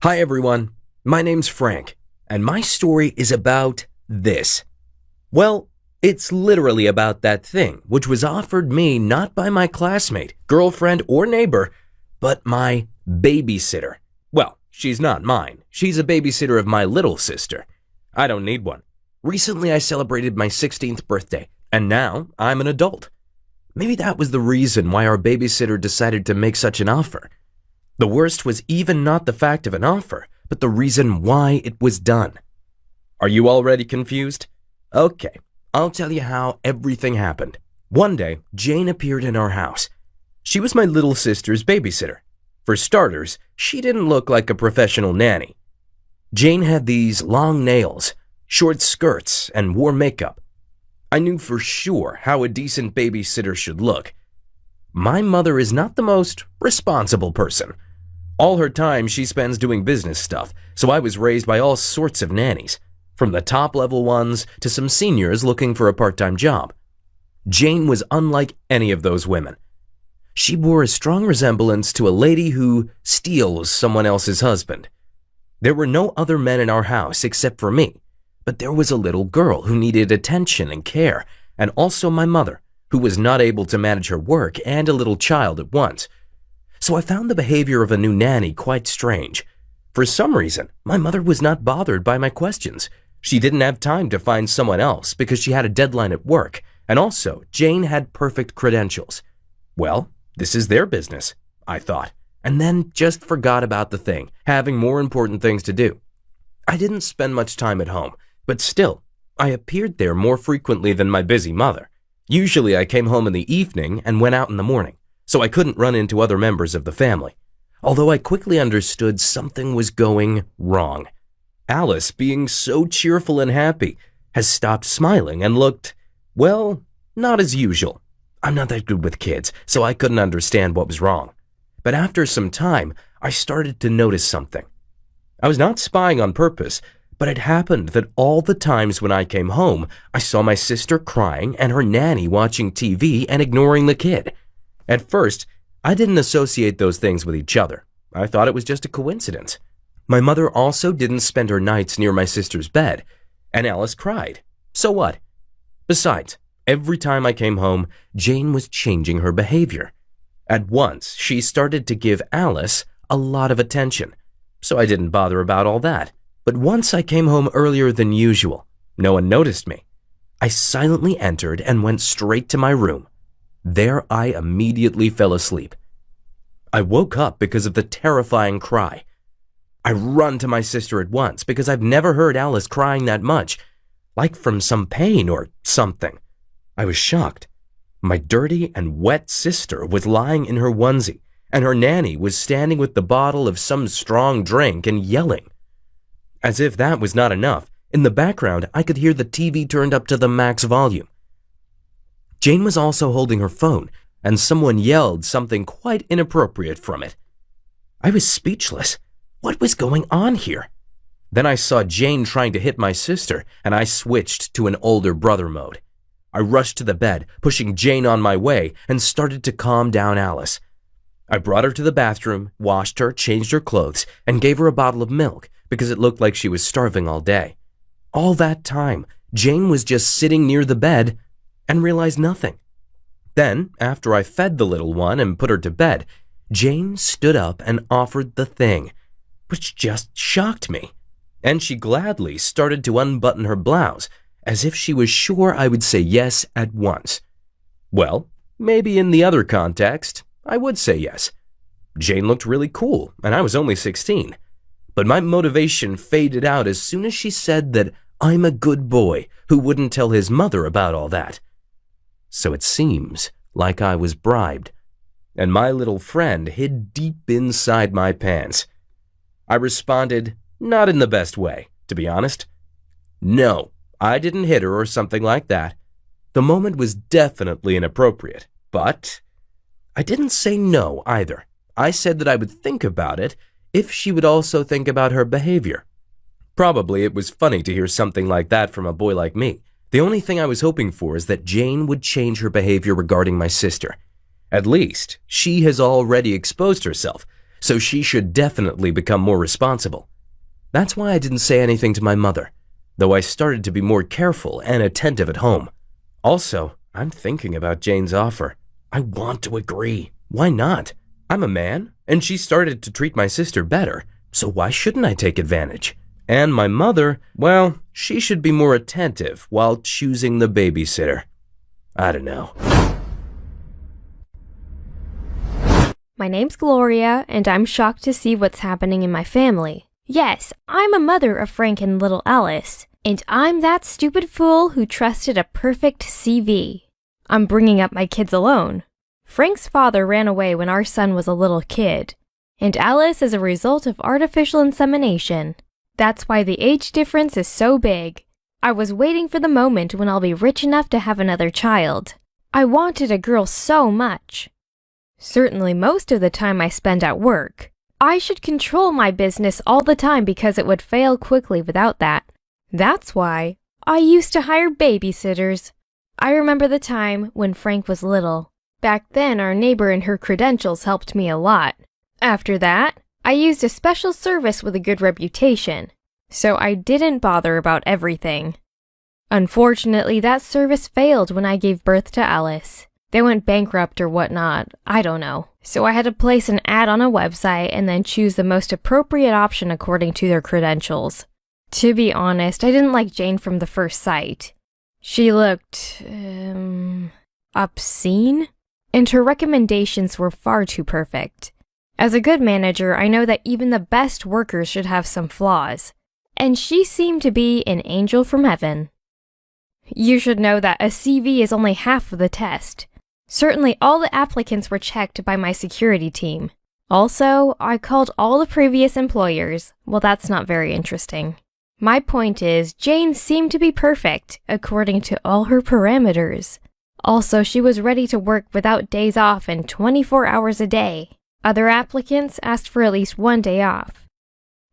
Hi everyone, my name's Frank, and my story is about this. Well, it's literally about that thing which was offered me not by my classmate, girlfriend, or neighbor, but my babysitter. Well, she's not mine. She's a babysitter of my little sister. I don't need one. Recently I celebrated my 16th birthday, and now I'm an adult. Maybe that was the reason why our babysitter decided to make such an offer. The worst was even not the fact of an offer, but the reason why it was done. Are you already confused? Okay, I'll tell you how everything happened. One day, Jane appeared in our house. She was my little sister's babysitter. For starters, she didn't look like a professional nanny. Jane had these long nails, short skirts, and wore makeup. I knew for sure how a decent babysitter should look. My mother is not the most responsible person. All her time she spends doing business stuff, so I was raised by all sorts of nannies, from the top-level ones to some seniors looking for a part-time job. Jane was unlike any of those women. She bore a strong resemblance to a lady who steals someone else's husband. There were no other men in our house except for me, but there was a little girl who needed attention and care, and also my mother, who was not able to manage her work and a little child at once. So I found the behavior of a new nanny quite strange. For some reason, my mother was not bothered by my questions. She didn't have time to find someone else because she had a deadline at work, and also Jane had perfect credentials. Well, this is their business, I thought, and then just forgot about the thing, having more important things to do. I didn't spend much time at home, but still, I appeared there more frequently than my busy mother. Usually I came home in the evening and went out in the morning, so I couldn't run into other members of the family, although I quickly understood something was going wrong. Alice, being so cheerful and happy, has stopped smiling and looked, well, not as usual. I'm not that good with kids, so I couldn't understand what was wrong. But after some time, I started to notice something. I was not spying on purpose, but it happened that all the times when I came home, I saw my sister crying and her nanny watching TV and ignoring the kid. At first, I didn't associate those things with each other. I thought it was just a coincidence. My mother also didn't spend her nights near my sister's bed, and Alice cried. So what? Besides, every time I came home, Jane was changing her behavior. At once, she started to give Alice a lot of attention, so I didn't bother about all that. But once I came home earlier than usual, no one noticed me. I silently entered and went straight to my room. There I immediately fell asleep. I woke up because of the terrifying cry. I run to my sister at once because I've never heard Alice crying that much, like from some pain or something. I was shocked. My dirty and wet sister was lying in her onesie, and her nanny was standing with the bottle of some strong drink and yelling. As if that was not enough, in the background I could hear the TV turned up to the max volume. Jane was also holding her phone, and someone yelled something quite inappropriate from it. I was speechless. What was going on here? Then I saw Jane trying to hit my sister, and I switched to an older brother mode. I rushed to the bed, pushing Jane on my way, and started to calm down Alice. I brought her to the bathroom, washed her, changed her clothes, and gave her a bottle of milk because it looked like she was starving all day. All that time, Jane was just sitting near the bed and realized nothing. Then, after I fed the little one and put her to bed, Jane stood up and offered the thing, which just shocked me. And she gladly started to unbutton her blouse, as if she was sure I would say yes at once. Well, maybe in the other context, I would say yes. Jane looked really cool, and I was only 16. But my motivation faded out as soon as she said that I'm a good boy who wouldn't tell his mother about all that. So it seems like I was bribed, and my little friend hid deep inside my pants. I responded, not in the best way, to be honest. No, I didn't hit her or something like that. The moment was definitely inappropriate, but I didn't say no either. I said that I would think about it if she would also think about her behavior. Probably it was funny to hear something like that from a boy like me. The only thing I was hoping for is that Jane would change her behavior regarding my sister. At least, she has already exposed herself, so she should definitely become more responsible. That's why I didn't say anything to my mother, though I started to be more careful and attentive at home. Also, I'm thinking about Jane's offer. I want to agree. Why not? I'm a man, and she started to treat my sister better, so why shouldn't I take advantage? And my mother, well, she should be more attentive while choosing the babysitter. I don't know. My name's Gloria, and I'm shocked to see what's happening in my family. Yes, I'm a mother of Frank and little Alice, and I'm that stupid fool who trusted a perfect CV. I'm bringing up my kids alone. Frank's father ran away when our son was a little kid, and Alice is a result of artificial insemination. That's why the age difference is so big. I was waiting for the moment when I'll be rich enough to have another child. I wanted a girl so much. Certainly most of the time I spend at work. I should control my business all the time because it would fail quickly without that. That's why I used to hire babysitters. I remember the time when Frank was little. Back then, our neighbor and her credentials helped me a lot. After that, I used a special service with a good reputation, so I didn't bother about everything. Unfortunately, that service failed when I gave birth to Alice. They went bankrupt or whatnot, I don't know. So I had to place an ad on a website and then choose the most appropriate option according to their credentials. To be honest, I didn't like Jane from the first sight. She looked, obscene? And her recommendations were far too perfect. As a good manager, I know that even the best workers should have some flaws. And she seemed to be an angel from heaven. You should know that a CV is only half of the test. Certainly all the applicants were checked by my security team. Also, I called all the previous employers. Well, that's not very interesting. My point is, Jane seemed to be perfect, according to all her parameters. Also, she was ready to work without days off and 24 hours a day. Other applicants asked for at least one day off.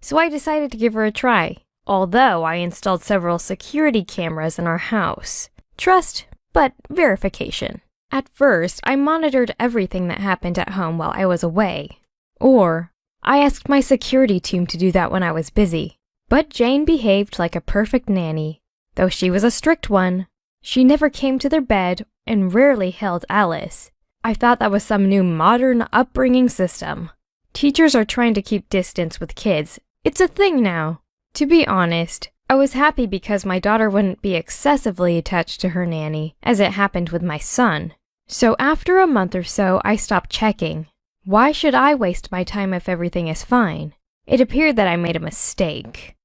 So I decided to give her a try, although I installed several security cameras in our house. Trust, but verification. At first, I monitored everything that happened at home while I was away. Or, I asked my security team to do that when I was busy. But Jane behaved like a perfect nanny, though she was a strict one. She never came to their bed and rarely held Alice. I thought that was some new modern upbringing system. Teachers are trying to keep distance with kids. It's a thing now. To be honest, I was happy because my daughter wouldn't be excessively attached to her nanny, as it happened with my son. So after a month or so, I stopped checking. Why should I waste my time if everything is fine? It appeared that I made a mistake.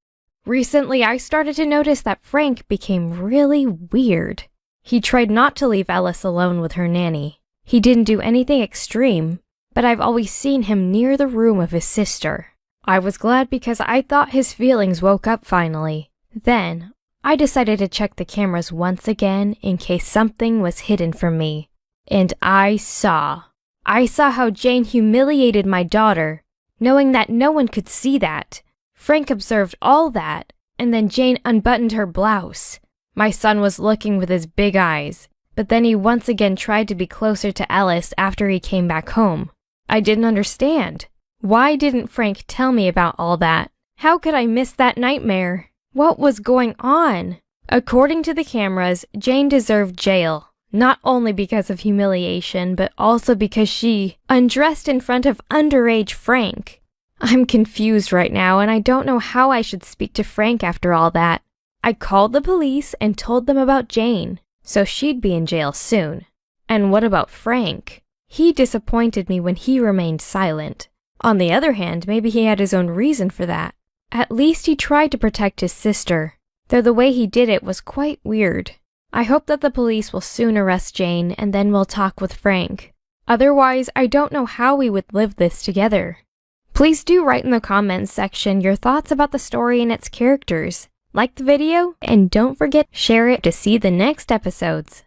Recently, I started to notice that Frank became really weird. He tried not to leave Alice alone with her nanny. He didn't do anything extreme, but I've always seen him near the room of his sister. I was glad because I thought his feelings woke up finally. Then, I decided to check the cameras once again in case something was hidden from me. And I saw how Jane humiliated my daughter, knowing that no one could see that. Frank observed all that, and then Jane unbuttoned her blouse. My son was looking with his big eyes, but then he once again tried to be closer to Alice after he came back home. I didn't understand. Why didn't Frank tell me about all that? How could I miss that nightmare? What was going on? According to the cameras, Jane deserved jail, not only because of humiliation, but also because she undressed in front of underage Frank. I'm confused right now, and I don't know how I should speak to Frank after all that. I called the police and told them about Jane, so she'd be in jail soon. And what about Frank? He disappointed me when he remained silent. On the other hand, maybe he had his own reason for that. At least he tried to protect his sister, though the way he did it was quite weird. I hope that the police will soon arrest Jane and then we'll talk with Frank. Otherwise, I don't know how we would live this together. Please do write in the comments section your thoughts about the story and its characters. Like the video, and don't forget to share it to see the next episodes.